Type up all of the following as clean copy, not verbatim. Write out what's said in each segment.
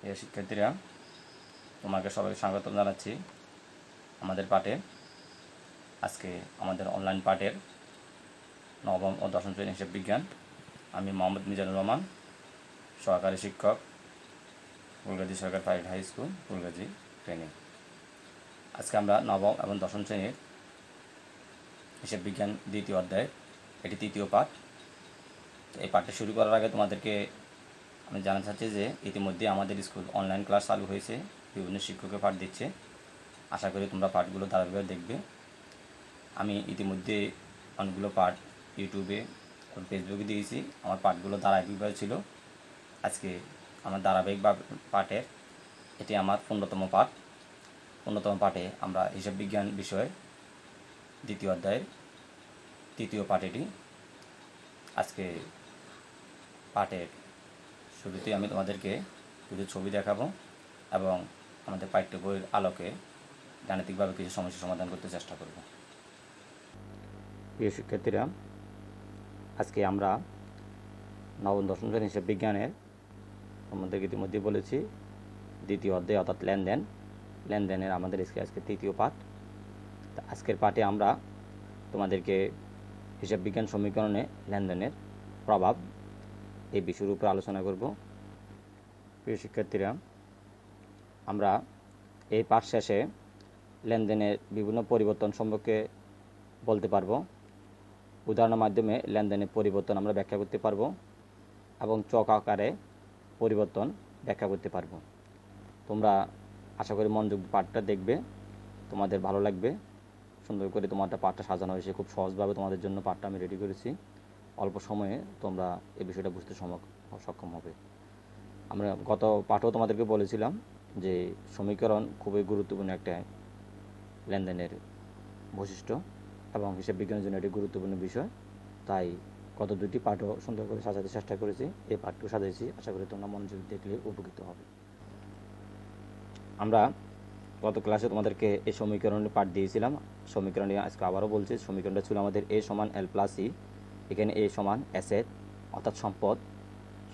প্রিয় শিক্ষার্থীরা, তোমাকে সবাইকে স্বাগতম জানাচ্ছি আমাদের পাঠে। আজকে আমাদের অনলাইন পাঠের নবম ও দশম শ্রেণী হিসাব বিজ্ঞান। আমি মোহাম্মদ মিজানুর রহমান, সহকারী শিক্ষক, Phulgazi Sarkar private high school, Phulgazi training. আজকে আমরা নবম এবং দশম শ্রেণীর হিসাব বিজ্ঞান দ্বিতীয় অধ্যায়, এটি তৃতীয় পাঠ। এই পাঠটি শুরু করার আগে তোমাদেরকে আমি জানাতে চাচ্ছি যে ইতিমধ্যে আমাদের স্কুল অনলাইন ক্লাস চালু হয়েছে, বিভিন্ন শিক্ষককে পাঠ দিচ্ছে। আশা করি তোমরা পাঠগুলো ধারাবাহিকভাবে দেখবে। আমি ইতিমধ্যে অনেকগুলো পাঠ ইউটিউবে এবং ফেসবুকে দিয়েছি। আমার পাঠগুলো ধারাবাহিকভাবে ছিল। আজকে আমার ধারাবাহিক পাঠের এটি আমার 15তম পাঠ। 15তম পাঠে আমরা হিসাব বিজ্ঞান বিষয়ে দ্বিতীয় অধ্যায়ের তৃতীয় পাঠ এটি। আজকে পাঠের শুরুতেই আমি তোমাদেরকে কিছু ছবি দেখাবো এবং আমাদের পাঠ্য বইয়ের আলোকে গাণিতিকভাবে কিছু সমস্যা সমাধান করতে চেষ্টা করব। প্রিয় শিক্ষার্থীরা, আজকে আমরা নবম দশম শ্রেণী হিসাব বিজ্ঞানের তোমাদেরকে ইতিমধ্যে বলেছি দ্বিতীয় অধ্যায় অর্থাৎ লেনদেনের আমাদের আজকে তৃতীয় পাঠ। আজকের পাঠে আমরা তোমাদেরকে হিসাব বিজ্ঞান সমীকরণে লেনদেনের প্রভাব এই বিষয়ের উপর আলোচনা করব। প্রিয় শিক্ষার্থীরা, আমরা এই পাঠ শেষে লেনদেনের বিভিন্ন পরিবর্তন সম্পর্কে বলতে পারবো। উদাহরণের মাধ্যমে লেনদেনের পরিবর্তন আমরা ব্যাখ্যা করতে পারবো এবং চক আকারে পরিবর্তন ব্যাখ্যা করতে পারবো। তোমরা আশা করি মনোযোগ পাঠটা দেখবে, তোমাদের ভালো লাগবে। সুন্দর করে তোমারটা পাঠটা সাজানো হয়েছে, খুব সহজভাবে তোমাদের জন্য পাঠটা আমি রেডি করেছি। অল্প সময়ে তোমরা এই বিষয়টা বুঝতে সক্ষম হবে। আমরা গত পাঠেও তোমাদেরকে বলেছিলাম যে সমীকরণ খুবই গুরুত্বপূর্ণ একটা লেনদেনের বৈশিষ্ট্য এবং হিসাব বিজ্ঞানের জন্য এটি গুরুত্বপূর্ণ বিষয়। তাই গত দুটি পাঠও সুন্দর করে সাজাতে চেষ্টা করেছি। এই পাঠটিও সাজাইছি, আশা করি তোমরা মনোযোগ দেখলে উপকৃত হবে। আমরা গত ক্লাসে তোমাদেরকে এই সমীকরণের পাঠ দিয়েছিলাম। সমীকরণটি আজকে আবারও বলছি। সমীকরণটা ছিল আমাদের এ সমান এল প্লাস ই। এখানে এ সমান অ্যাসেট অর্থাৎ সম্পদ।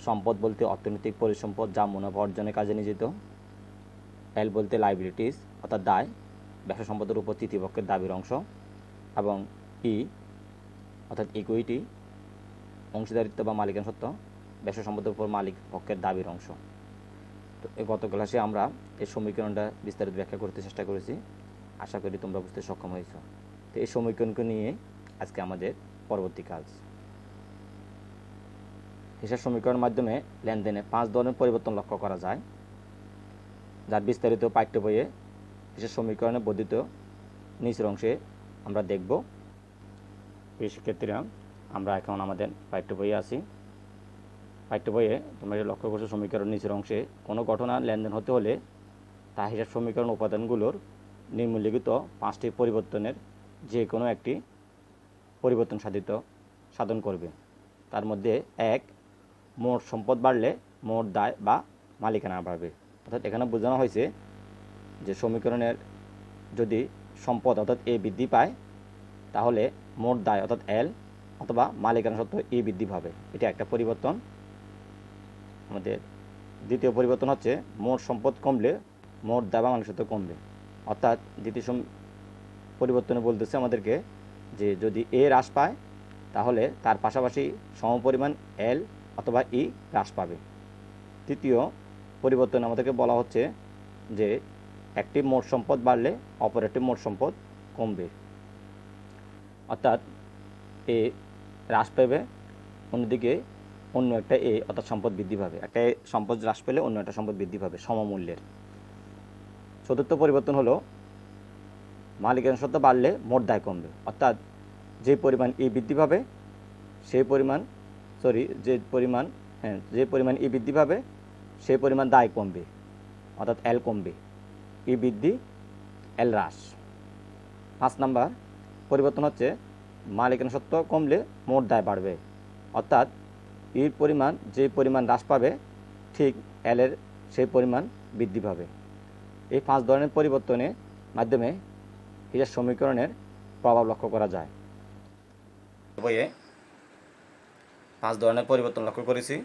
সম্পদ বলতে অর্থনৈতিক পরিসম্পদ যা মুনাফা অর্জনের কাজে নিয়োজিত। এল বলতে লাইবিলিটিস অর্থাৎ দায়, ব্যবসা সম্পদের উপর তৃতীয় পক্ষের দাবির অংশ। এবং ই অর্থাৎ ইকুইটি, অংশীদারিত্ব বা মালিকানা সত্ত্ব, ব্যবসা সম্পদের উপর মালিক পক্ষের দাবির অংশ। তো গত ক্লাসে আমরা এই সমীকরণটা বিস্তারিত ব্যাখ্যা করতে চেষ্টা করেছি। আশা করি তোমরা বুঝতে সক্ষম হয়েছ। তো এই সমীকরণকে নিয়ে আজকে আমাদের পরবর্তী কাজ। হিসাব সমীকরণের মাধ্যমে লেনদেনে 5 ধরনের পরিবর্তন লক্ষ্য করা যায়, যার বিস্তারিত পাঠ্য বইয়ে হিসাব সমীকরণে বর্ধিত নিচের অংশে আমরা দেখব। প্রিয় শিক্ষার্থীরা, আমরা এখন আমাদের পাঠ্য বইয়ে আছি। পাঠ্য বইয়ে তোমরা লক্ষ্য করছো সমীকরণ নিচের অংশে কোনো ঘটনা লেনদেন হতে হলে তা হিসাব সমীকরণ উপাদানগুলোর নিম্নলিখিত 5টি পরিবর্তনের যে কোনো একটি পরিবর্তন সাধন করবে। তার মধ্যে 1, মোট সম্পদ বাড়লে মোট দায় বা মালিকানা বাড়বে। অর্থাৎ এখানে বোঝানো হয়েছে যে সমীকরণের যদি সম্পদ অর্থাৎ এ বৃদ্ধি পায় তাহলে মোট দায় অর্থাৎ এল অথবা মালিকানা সত্ত্ব ই বৃদ্ধি পাবে। এটা একটা পরিবর্তন। আমাদের দ্বিতীয় পরিবর্তন হচ্ছে মোট সম্পদ কমলে মোট দায় বা মালিকানা সত্ত্ব কমবে। অর্থাৎ দ্বিতীয় পরিবর্তনে বলতেছে আমাদেরকে যে যদি এ হ্রাস পায় তাহলে তার পাশাপাশি সমপরিমাণ এল অথবা ই হ্রাস পাবে। তৃতীয় পরিবর্তন আমাদেরকে বলা হচ্ছে যে একটি মোট সম্পদ বাড়লে অপর একটি মোট সম্পদ কমবে। অর্থাৎ এ হ্রাস পাবে, অন্যদিকে অন্য একটা এ অর্থাৎ সম্পদ বৃদ্ধি পাবে। একটা সম্পদ হ্রাস পেলে অন্য একটা সম্পদ বৃদ্ধি পাবে সমমূল্যের। চতুর্থ পরিবর্তন হলো মালিকানা সত্ত্ব বাড়লে মোট দায় কমবে। অর্থাৎ যে পরিমাণ ই বৃদ্ধি পাবে যে পরিমাণ ই বৃদ্ধি পাবে সেই পরিমাণ দায় কমবে, অর্থাৎ এল কমবে। ই বৃদ্ধি, এল হ্রাস। 5 নাম্বার পরিবর্তন হচ্ছে মালিকানা সত্ত্ব কমলে মোট দায় বাড়বে। অর্থাৎ ইর পরিমাণ যে পরিমাণ হ্রাস পাবে ঠিক এলের সেই পরিমাণ বৃদ্ধি পাবে। এই 5 ধরনের পরিবর্তনের মাধ্যমে হিসাব সমীকরণের প্রভাব লক্ষ্য করা যায়। বইয়ে 5 ধরনের পরিবর্তন লক্ষ্য করেছি।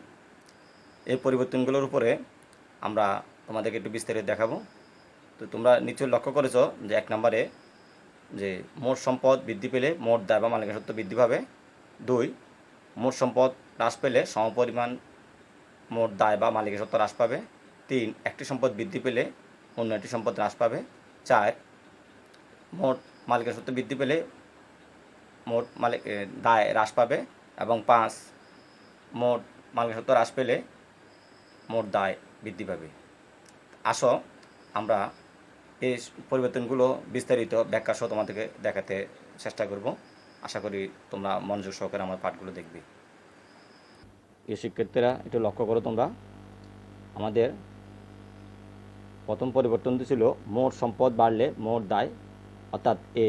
এই পরিবর্তনগুলোর উপরে আমরা তোমাদেরকে একটু বিস্তারিত দেখাবো। তো তোমরা নিশ্চয়ই লক্ষ্য করেছো যে 1 নম্বরে যে মোট সম্পদ বৃদ্ধি পেলে মোট দায় বা মালিকানা সত্ত্ব বৃদ্ধি পাবে। 2, মোট সম্পদ হ্রাস পেলে সমপরিমাণ মোট দায় বা মালিকানা সত্ত্ব হ্রাস পাবে। 3, একটি সম্পদ বৃদ্ধি পেলে অন্য একটি সম্পদ হ্রাস পাবে। 4, মোট মালিকানা সত্ত্ব বৃদ্ধি পেলে মোট দায় হ্রাস পাবে। এবং 5, মোট মালিকানা সত্ত্ব হ্রাস পেলে মোট দায় বৃদ্ধি পাবে। আসো আমরা এই পরিবর্তনগুলো বিস্তারিত ব্যাখ্যা সহ তোমাদেরকে দেখাতে চেষ্টা করব। আশা করি তোমরা মনোযোগ সহকারে আমার পাঠগুলো দেখবে। এই শিক্ষার্থীরা একটু লক্ষ্য করো তোমরা, আমাদের প্রথম পরিবর্তনটি ছিল মোট সম্পদ বাড়লে মোট দায় অর্থাৎ এ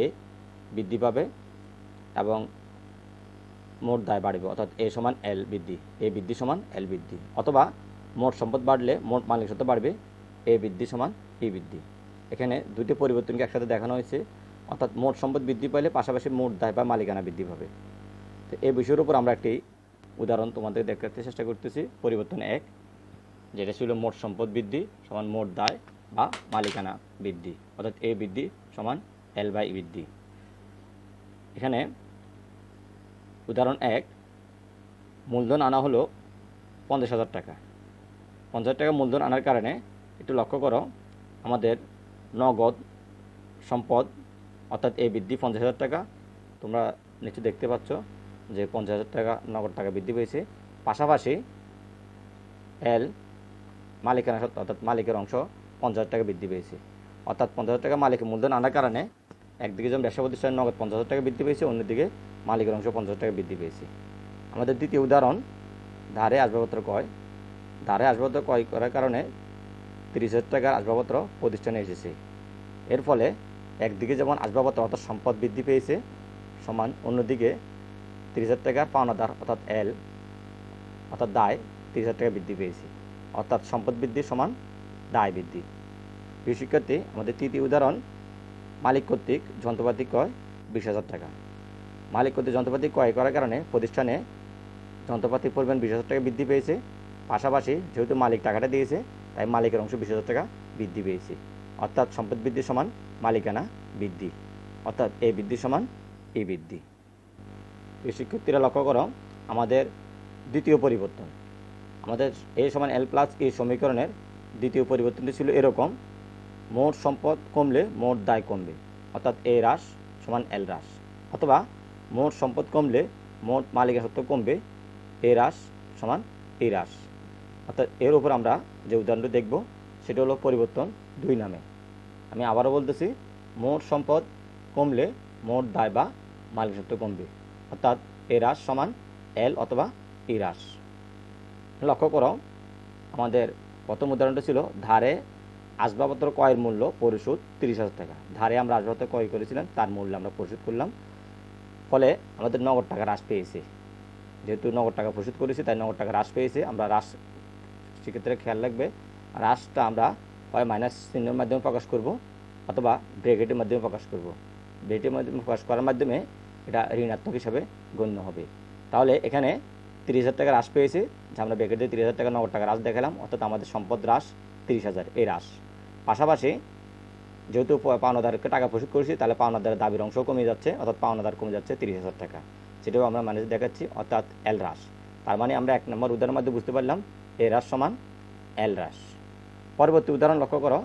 বৃদ্ধি পাবে এবং মোট দায় বাড়বে অর্থাৎ এ সমান এল বৃদ্ধি, এ বৃদ্ধি সমান এল বৃদ্ধি। অথবা মোট সম্পদ বাড়লে মোট মালিক সত্ত্ব বাড়বে, এ বৃদ্ধি সমান ই বৃদ্ধি। এখানে দুটি পরিবর্তনকে একসাথে দেখানো হয়েছে, অর্থাৎ মোট সম্পদ বৃদ্ধি পাইলে পাশাপাশি মোট দায় বা মালিকানা বৃদ্ধি পাবে। তো এই বিষয়ের উপর আমরা একটি উদাহরণ তোমাদের দেখাতে চেষ্টা করতেছি। পরিবর্তন 1, যেটা ছিল মোট সম্পদ বৃদ্ধি সমান মোট দায় বা মালিকানা বৃদ্ধি, অর্থাৎ এ বৃদ্ধি সমান এল বাই ই বৃদ্ধি। এখানে উদাহরণ 1, মূলধন আনা হলো 50,000 টাকা। 50,000 টাকা মূলধন আনার কারণে একটু লক্ষ্য করো, আমাদের নগদ সম্পদ অর্থাৎ এ বৃদ্ধি 50,000 টাকা। তোমরা নিচে দেখতে পাচ্ছ যে 50,000 টাকা নগদ টাকা বৃদ্ধি পেয়েছে। পাশাপাশি এল মালিকানা সত্ত্ব অর্থাৎ মালিকের অংশ 50,000 টাকা বৃদ্ধি পেয়েছে। অর্থাৎ 50,000 টাকা মালিকের মূলধন আনার কারণে একদিকে যেমন ব্যবসা প্রতিষ্ঠানের নগদ 50,000 টাকা বৃদ্ধি পেয়েছে, অন্যদিকে মালিকের অংশ 50,000 টাকা বৃদ্ধি পেয়েছে। আমাদের দ্বিতীয় উদাহরণ, ধারে আসবাবপত্র ক্রয়। ধারে আসবাবপত্র ক্রয় করার কারণে 30,000 টাকার আসবাবপত্র প্রতিষ্ঠানে এসেছে। এর ফলে একদিকে যেমন আসবাবপত্র অর্থাৎ সম্পদ বৃদ্ধি পেয়েছে সমান, অন্যদিকে 30,000 টাকার পাওনাদার অর্থাৎ এল অর্থাৎ দায় 30,000 টাকা বৃদ্ধি পেয়েছে। অর্থাৎ সম্পদ বৃদ্ধি সমান দায় বৃদ্ধি। প্রিয় শিক্ষার্থী, আমাদের তৃতীয় উদাহরণ, মালিক কর্তৃক যন্ত্রপাতি ক্রয় 20,000 টাকা। মালিক কর্তৃক যন্ত্রপাতি ক্রয় করার কারণে প্রতিষ্ঠানে যন্ত্রপাতির পরিমাণ 20,000 টাকা বৃদ্ধি পেয়েছে। পাশাপাশি যেহেতু মালিক টাকাটা দিয়েছে তাই মালিকের অংশ 20,000 টাকা বৃদ্ধি পেয়েছে। অর্থাৎ সম্পদ বৃদ্ধি সমান মালিকানা বৃদ্ধি, অর্থাৎ এ বৃদ্ধি সমান ই বৃদ্ধি। এই শিক্ষার্থীরা লক্ষ্য করো, আমাদের দ্বিতীয় পরিবর্তন, আমাদের এ সমান এল প্লাস এ সমীকরণের দ্বিতীয় পরিবর্তনটি ছিল এরকম, মোট সম্পদ কমলে মোট দায় কমবে, অর্থাৎ এ হ্রাস সমান এল হ্রাস। অথবা মোট সম্পদ কমলে মোট মালিকানা সত্ত্ব কমবে, এ হ্রাস সমান ই হ্রাস। অর্থাৎ এর উপর আমরা যে উদাহরণটি দেখব সেটা হলো পরিবর্তন 2 নামে। আমি আবারও বলতেছি, মোট সম্পদ কমলে মোট দায় বা মালিকানা সত্ত্ব কমবে, অর্থাৎ এ হ্রাস সমান এল অথবা ই হ্রাস। লক্ষ্য করো, আমাদের প্রথম উদাহরণটা ছিল ধারে আসবাবপত্র ক্রয়ের মূল্য পরিশোধ 30,000 টাকা। ধারে আমরা আসবাবপত্র ক্রয় করেছিলাম, তার মূল্য আমরা পরিশোধ করলাম, ফলে আমাদের নগদ টাকা হ্রাস পেয়েছে। যেহেতু নগদ টাকা পরিশোধ করেছি তাই নগদ টাকা হ্রাস পেয়েছে। আমরা হ্রাস সেক্ষেত্রে খেয়াল রাখবে, হ্রাসটা আমরা হয় মাইনাস চিহ্নের মাধ্যমে প্রকাশ করব অথবা ব্র্যাকেটের মাধ্যমে প্রকাশ করব। ব্র্যাকেটের মাধ্যমে প্রকাশ করার মাধ্যমে এটা ঋণাত্মক হিসাবে গণ্য হবে। তাহলে এখানে 30,000 টাকা হ্রাস পেয়েছে, যে আমরা ব্র্যাকেটে 30,000 টাকা নগদ টাকা হ্রাস দেখালাম, অর্থাৎ আমাদের সম্পদ হ্রাস 30,000 এই হ্রাস। পাশাপাশি যেহেতু পাওনাদারকে টাকা পরিশোধ করেছি তাহলে পাওনাদারের দাবির অংশ কমে যাচ্ছে, অর্থাৎ পাওনাদার কমে যাচ্ছে 30,000 টাকা, সেটাও আমরা মানে দেখাচ্ছি, অর্থাৎ এল হ্রাস। তার মানে আমরা 1 নম্বর উদাহরণের মধ্যে বুঝতে পারলাম এ হ্রাস সমান এল হ্রাস। পরবর্তী উদাহরণ লক্ষ্য করো,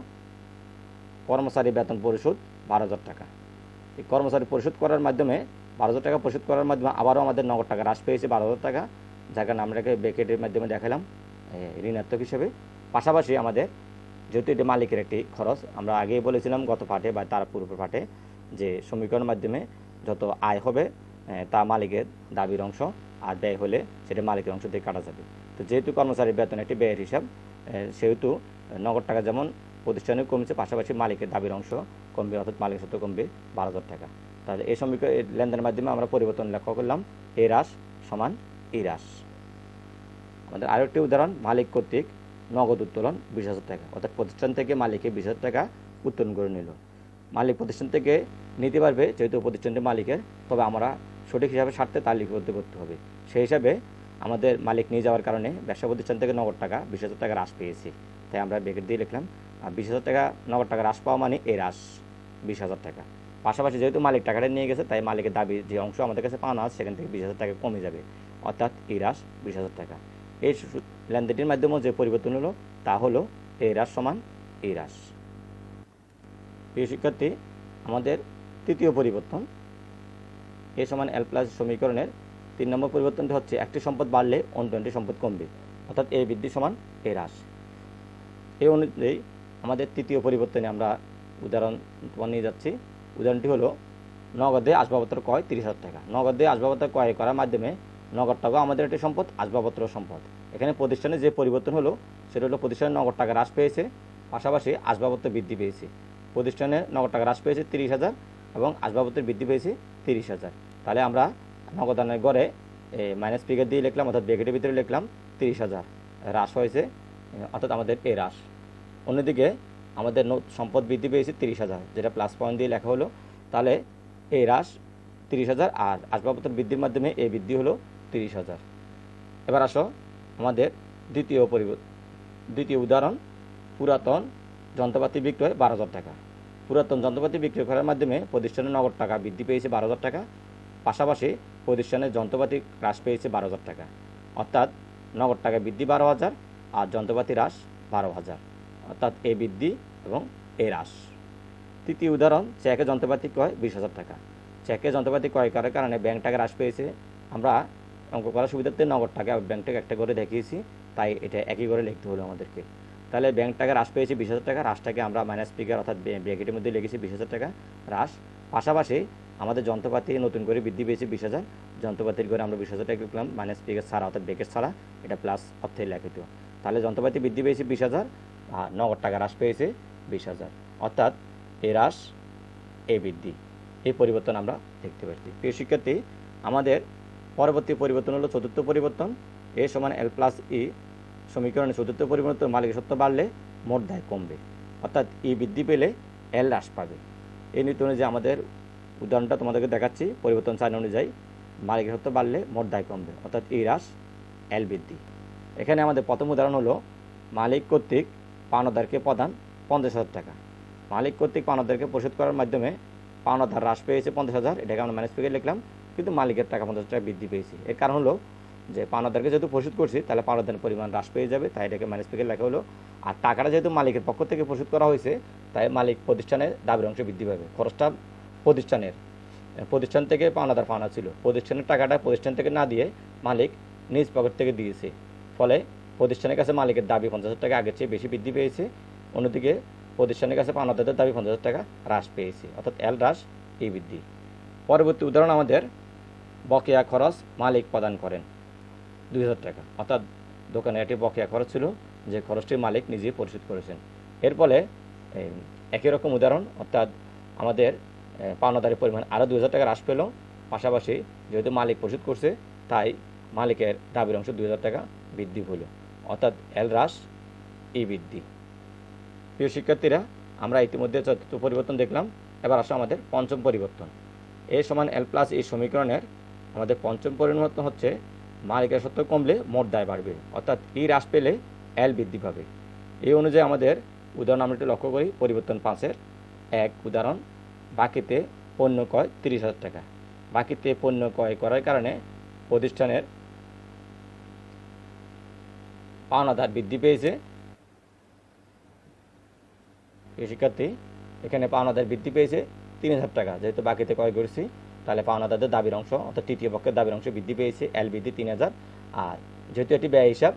কর্মচারী বেতন পরিশোধ 12,000 টাকা। এই কর্মচারী পরিশোধ করার মাধ্যমে 12,000 টাকা পরিশোধ করার মাধ্যমে আবারও আমাদের নগদ টাকা হ্রাস পেয়েছে 12,000 টাকা, যার কারণে আমরা এটাকে ব্র্যাকেটের মাধ্যমে দেখালাম ঋণাত্মক হিসেবে। পাশাপাশি আমাদের যেহেতু এটি মালিকের একটি খরচ, আমরা আগেই বলেছিলাম গত পাঠে বা তার পূর্ব পাঠে যে সমীকরণের মাধ্যমে যত আয় হবে তা মালিকের দাবির অংশ, আর ব্যয় হলে সেটা মালিকের অংশ দিয়ে কাটা যাবে। তো যেহেতু কর্মচারী বেতন একটি ব্যয়ের হিসাব, সেহেতু নগদ টাকা যেমন প্রতিষ্ঠানে কমছে, পাশাপাশি মালিকের দাবির অংশ কমবে, অর্থাৎ মালিকের সত্ত্ব কমবে 12,000 টাকা। তাহলে এই সমীকরণ লেনদেনের মাধ্যমে আমরা পরিবর্তন লক্ষ্য করলাম, এ হ্রাস সমান ই হ্রাস। আমাদের আরেকটি উদাহরণ, মালিক কর্তৃক নগদ উত্তোলন 20,000 টাকা, অর্থাৎ প্রতিষ্ঠান থেকে মালিকে 20,000 টাকা উত্তোলন করে নিল। মালিক প্রতিষ্ঠান থেকে নিতে পারবে যেহেতু প্রতিষ্ঠানটি মালিকের, তবে আমরা সঠিক হিসাবে স্বার্থে তা লিপিবদ্ধ করতে হবে। সেই হিসাবে আমাদের মালিক নিয়ে যাওয়ার কারণে ব্যবসা প্রতিষ্ঠান থেকে নগদ টাকা 20,000 টাকা হ্রাস পেয়েছে। তাই আমরা ব্র্যাকেট দিয়ে লিখলাম। আর 20,000 টাকা নগদ টাকা হ্রাস পাওয়া মানে এই হ্রাস 20,000 টাকা। পাশাপাশি যেহেতু মালিক টাকাটা নিয়ে গেছে, তাই মালিকের দাবি যে অংশ আমাদের কাছে পাওনা আছে সেখান থেকে 20,000 টাকা কমে যাবে, অর্থাৎ এই হ্রাস 20,000 টাকা। এই লেনদেনটির মাধ্যমে যে পরিবর্তন হলো তা হলো এই হ্রাস সমান এই হ্রাস। প্রিয় শিক্ষার্থী, আমাদের তৃতীয় পরিবর্তন এ সমান এল প্লাস সমীকরণের 3 নম্বর পরিবর্তনটি হচ্ছে একটি সম্পদ বাড়লে অন্য সম্পদ কমবে, অর্থাৎ এ বৃদ্ধি সমান এ হ্রাস। এই অনুযায়ী আমাদের তৃতীয় পরিবর্তনে আমরা উদাহরণ নিয়ে যাচ্ছি। উদাহরণটি হলো নগদে আসবাবপত্র ক্রয় 30,000 টাকা। নগদে আসবাবপত্র ক্রয় করার মাধ্যমে নগদ টাকাও আমাদের একটি সম্পদ, আসবাবপত্র সম্পদ। এখানে প্রতিষ্ঠানে যে পরিবর্তন হলো সেটা হলো প্রতিষ্ঠানের নগদ টাকা হ্রাস পেয়েছে, পাশাপাশি আসবাবপত্র বৃদ্ধি পেয়েছে। প্রতিষ্ঠানে নগদ টাকা হ্রাস পেয়েছে 30,000 এবং আসবাবপত্র বৃদ্ধি পেয়েছে 30,000। তাহলে আমরা নগদানের গড়ে মাইনাস ফিগার দিয়ে লিখলাম, অর্থাৎ ব্র্যাকেটের ভিতরে লিখলাম 30,000 হ্রাস হয়েছে, অর্থাৎ আমাদের এই হ্রাস। অন্যদিকে আমাদের সম্পদ বৃদ্ধি পেয়েছে 30,000, যেটা প্লাস পয়েন্ট দিয়ে লেখা হলো। তাহলে এই হ্রাস 30,000 আর আসবাবপত্র বৃদ্ধির মাধ্যমে এই বৃদ্ধি হলো 30,000। এবার আসো আমাদের দ্বিতীয় উদাহরণ, পুরাতন যন্ত্রপাতি বিক্রয় 12,000 টাকা। পুরাতন যন্ত্রপাতি বিক্রয় করার মাধ্যমে প্রতিষ্ঠানের নগদ টাকা বৃদ্ধি পেয়েছে 12,000 টাকা, পাশাপাশি প্রতিষ্ঠানের যন্ত্রপাতি হ্রাস পেয়েছে 12,000 টাকা, অর্থাৎ নগদ টাকা বৃদ্ধি 12,000 আর যন্ত্রপাতি হ্রাস 12,000, অর্থাৎ এই বৃদ্ধি এবং এই হ্রাস। তৃতীয় উদাহরণ, চেকে যন্ত্রপাতি ক্রয় 20,000 টাকা। চেকে যন্ত্রপাতি ক্রয় করার কারণে ব্যাংক টাকা হ্রাস পেয়েছে। আমরা অঙ্ক করার সুবিধার্থে নগদ টাকা ব্যাংক টাকা একটা করে দেখিয়েছি, তাই এটা একই করে লিখতে হলো আমাদেরকে। তাহলে ব্যাংক টাকা হ্রাস পেয়েছে 20,000 টাকা, হ্রাসটাকে আমরা মাইনাস ফিগার অর্থাৎ ব্র্যাকেটের মধ্যে লিখেছি 20,000 টাকা হ্রাস। পাশাপাশি আমাদের যন্ত্রপাতি নতুন করে বৃদ্ধি পেয়েছে 20,000, যন্ত্রপাতির করে আমরা 20,000 টাকা লিখলাম মাইনাস ফিগার ছাড়া, অর্থাৎ ব্র্যাকেট ছাড়া, এটা প্লাস অর্থে লিখিত। তাহলে যন্ত্রপাতি বৃদ্ধি পেয়েছে 20,000 আর নগদ টাকা হ্রাস পেয়েছে 20,000, অর্থাৎ এই হ্রাস এই বৃদ্ধি। এই পরিবর্তন আমরা দেখতে পাচ্ছি। প্রিয় শিক্ষার্থী, আমাদের পরবর্তী পরিবর্তন হলো চতুর্থ পরিবর্তন, এ সমান এল প্লাস ই সমীকরণে চতুর্থ পরিবর্তন মালিকের সত্ত্ব বাড়লে মোট দায় কমবে, অর্থাৎ ই বৃদ্ধি পেলে এল হ্রাস পাবে। এই নীতি অনুযায়ী আমাদের উদাহরণটা তোমাদেরকে দেখাচ্ছি। পরিবর্তন সাইন অনুযায়ী মালিকের সত্ত্ব বাড়লে মোট দায় কমবে, অর্থাৎ ই হ্রাস এল বৃদ্ধি। এখানে আমাদের প্রথম উদাহরণ হলো মালিক কর্তৃক পাওনাদারকে প্রদান 50,000 টাকা। মালিক কর্তৃক পাওনাদারকে পরিশোধ করার মাধ্যমে পাওনাদার হ্রাস পেয়েছে 50,000, এটাকে আমরা মাইনাস ফিগার লিখলাম, কিন্তু মালিকের টাকা 50,000 টাকা বৃদ্ধি পেয়েছে। এর কারণ হলো যে পাওনাদারকে যেহেতু পরিশোধ করছি, তাহলে পাওনাদারের পরিমাণ হ্রাস পেয়ে যাবে, তাই এটাকে মাইনাস ফিগার লেখা হলো। আর টাকাটা যেহেতু মালিকের পক্ষ থেকে পরিশোধ করা হয়েছে, তাই মালিক প্রতিষ্ঠানের দাবির অংশ বৃদ্ধি পাবে। খরচটা প্রতিষ্ঠান থেকে পাওনাদার পাওনা ছিল, প্রতিষ্ঠানের টাকাটা প্রতিষ্ঠান থেকে না দিয়ে মালিক নিজ পকেট থেকে দিয়েছে, ফলে প্রতিষ্ঠানের কাছে মালিকের দাবি 50,000 টাকা আগের চেয়ে বেশি বৃদ্ধি পেয়েছে। অন্যদিকে প্রতিষ্ঠানের কাছে পাওনাদারদের দাবি 50,000 টাকা হ্রাস পেয়েছে, অর্থাৎ এল হ্রাস এই বৃদ্ধি। পরবর্তী উদাহরণ আমাদের বকেয়া খরচ মালিক প্রদান করেন 2,000 টাকা, অর্থাৎ দোকানে একটি বকেয়া খরচ ছিল, যে খরচটি মালিক নিজে পরিশোধ করেছেন। এর ফলে একই রকম উদাহরণ, অর্থাৎ আমাদের পাওনাদারের পরিমাণ আরও 2,000 টাকা হ্রাস পেল, পাশাপাশি যেহেতু মালিক পরিশোধ করছে, তাই মালিকের দাবির অংশ 2,000 টাকা বৃদ্ধি হলো, অর্থাৎ এল হ্রাস ই বৃদ্ধি। প্রিয় শিক্ষার্থীরা, আমরা ইতিমধ্যে চতুর্থ পরিবর্তন দেখলাম। এবার আসো আমাদের পঞ্চম পরিবর্তন, এ সমান এল প্লাস এই সমীকরণের আমাদের পঞ্চম পরিবর্তন হচ্ছে মালিকের সত্ত্ব কমলে মোট দায় বাড়বে, অর্থাৎ ই হ্রাস পেলে এল বৃদ্ধি পাবে। এই অনুযায়ী আমাদের উদাহরণ আমরা একটু লক্ষ্য করি। পরিবর্তন 5-এর এক উদাহরণ, বাকিতে পণ্য ক্রয় 30,000 টাকা। বাকিতে পণ্য ক্রয় করার কারণে প্রতিষ্ঠানের পাওনাদার বৃদ্ধি পেয়েছে। শিক্ষার্থী, এখানে পাওনাদার বৃদ্ধি পেয়েছে 3,000 টাকা, যেহেতু বাকিতে ক্রয় করেছি, তাহলে পাওনাদারদের দাবির অংশ অর্থাৎ তৃতীয় পক্ষের দাবির অংশ বৃদ্ধি পেয়েছে, এল বৃদ্ধি 3,000। আর যেহেতু এটি ব্যয় হিসাব,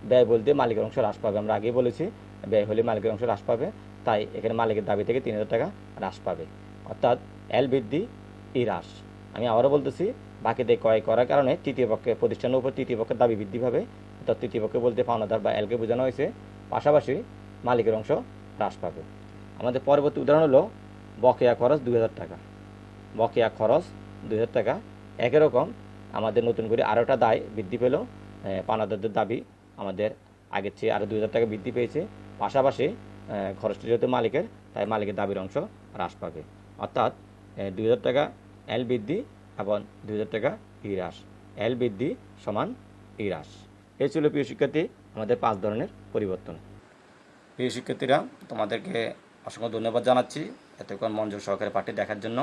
ব্যয় বলতে মালিকের অংশ হ্রাস পাবে, আমরা আগেই বলেছি ব্যয় হলে মালিকের অংশ হ্রাস পাবে, তাই এখানে মালিকের দাবি থেকে 3,000 টাকা হ্রাস পাবে, অর্থাৎ এল বৃদ্ধি ই হ্রাস। আমি আবারও বলতেছি, বাকিতে ক্রয় করার কারণে তৃতীয় পক্ষের প্রতিষ্ঠানের উপর তৃতীয় পক্ষের দাবি বৃদ্ধি পাবে, অর্থাৎ তৃতীয় পক্ষে বলতে পাওনাদার বা এলকে বোঝানো হয়েছে, পাশাপাশি মালিকের অংশ হ্রাস পাবে। আমাদের পরবর্তী উদাহরণ হলো বকেয়া খরচ 2,000 টাকা। বকেয়া খরচ 2,000 টাকা। একই রকম আমাদের নতুন করে আরোটা দায় বৃদ্ধি পেল, পাওনাদারদের দাবি আমাদের আগের চেয়ে আরও 2,000 টাকা বৃদ্ধি পেয়েছে, পাশাপাশি খরচটি যেহেতু মালিকের, তাই মালিকের দাবির অংশ হ্রাস পাবে, অর্থাৎ 2,000 টাকা এল বৃদ্ধি এবং 2,000 টাকা ই হ্রাস। এল বৃদ্ধি সমান ই হ্রাস। এই ছিল প্রিয় শিক্ষার্থী আমাদের 5 ধরনের পরিবর্তন। প্রিয় শিক্ষার্থীরা, তোমাদেরকে অসংখ্য ধন্যবাদ জানাচ্ছি এতক্ষণ মনোযোগ সহকারে পাঠটি দেখার জন্য।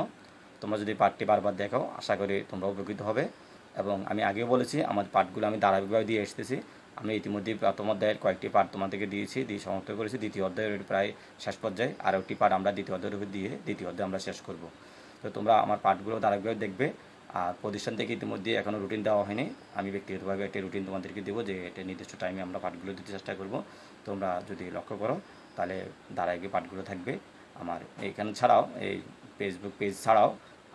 তোমরা যদি পাঠটি বারবার দেখো, আশা করি তোমরা উপকৃত হবে। এবং আমি আগেও বলেছি, আমার পাঠগুলো আমি ধারাবাহিকভাবে দিয়ে এসেছি। আমি ইতিমধ্যেই প্রথম অধ্যায়ের কয়েকটি পাঠ তোমাদেরকে দিয়ে সমাপ্ত করেছি। দ্বিতীয় অধ্যায়ের প্রায় শেষ পর্যায়ে আরও একটি পাঠ আমরা দ্বিতীয় অধ্যায়ের উপর দিয়ে দ্বিতীয় অধ্যায় আমরা শেষ করব। তো তোমরা আমার পাঠগুলো ধারাবাহিকভাবে দেখবে। আর প্রতিষ্ঠান থেকে ইতিমধ্যে এখনও রুটিন দেওয়া হয়নি। আমি ব্যক্তিগতভাবে একটি রুটিন তোমাদেরকে দেবো, যে এটা নির্দিষ্ট টাইমে আমরা পাঠগুলো দিতে চেষ্টা করব। তোমরা যদি লক্ষ্য করো তাহলে ধারাবাহিক পাঠগুলো থাকবে। আমার এইখানে ছাড়াও, এই ফেসবুক পেজ ছাড়াও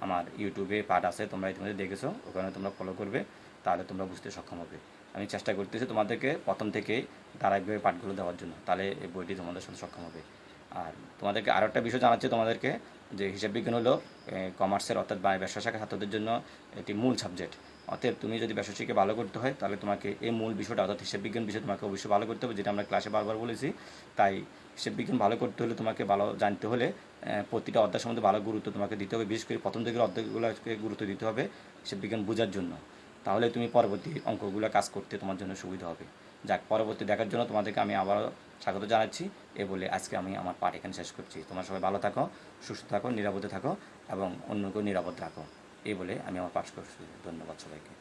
আমার ইউটিউবে পাঠ আছে, তোমরা ইতিমধ্যে দেখেছো, ওখানে তোমরা ফলো করবে, তাহলে তোমরা বুঝতে সক্ষম হবে। আমি চেষ্টা করতেছি তোমাদেরকে প্রথম থেকেই ধারাবাহিকভাবে পাঠগুলো দেওয়ার জন্য, তাহলে এই বইটি তোমাদের সাথে সক্ষম হবে। আর তোমাদেরকে আরও একটা বিষয় জানাচ্ছি তোমাদেরকে, যে হিসাব বিজ্ঞান হলো কমার্সের অর্থাৎ ব্যবসা শাখা ছাত্রদের জন্য একটি মূল সাবজেক্ট। অতএব তুমি যদি ব্যবসা শিখে ভালো করতে হয়, তাহলে তোমাকে এই মূল বিষয়টা অর্থাৎ হিসাব বিজ্ঞান বিষয় তোমাকে অবশ্যই ভালো করতে হবে, যেটা আমরা ক্লাসে বারবার বলেছি। তাই হিসাব বিজ্ঞান ভালো করতে হলে, তোমাকে ভালো জানতে হলে প্রতিটা অধ্যায় সম্বন্ধে ভালো গুরুত্ব তোমাকে দিতে হবে। বিশেষ করে প্রথম দিকের অধ্যায়গুলোকে গুরুত্ব দিতে হবে হিসাব বিজ্ঞান বোঝার জন্য। তাহলে তুমি পরবর্তী অঙ্কগুলো কাজ করতে তোমার জন্য সুবিধা হবে। যাক, পরবর্তী দেখার জন্য তোমাদেরকে আমি আবারও স্বাগত জানাচ্ছি। এ বলে আজকে আমি আমার পাঠ এখানে শেষ করছি। তোমরা সবাই ভালো থাকো, সুস্থ থাকো, নিরাপদে থাকো এবং অন্যকেও নিরাপদ রাখো। এই বলে আমি আমার পাঠ করছি। ধন্যবাদ সবাইকে।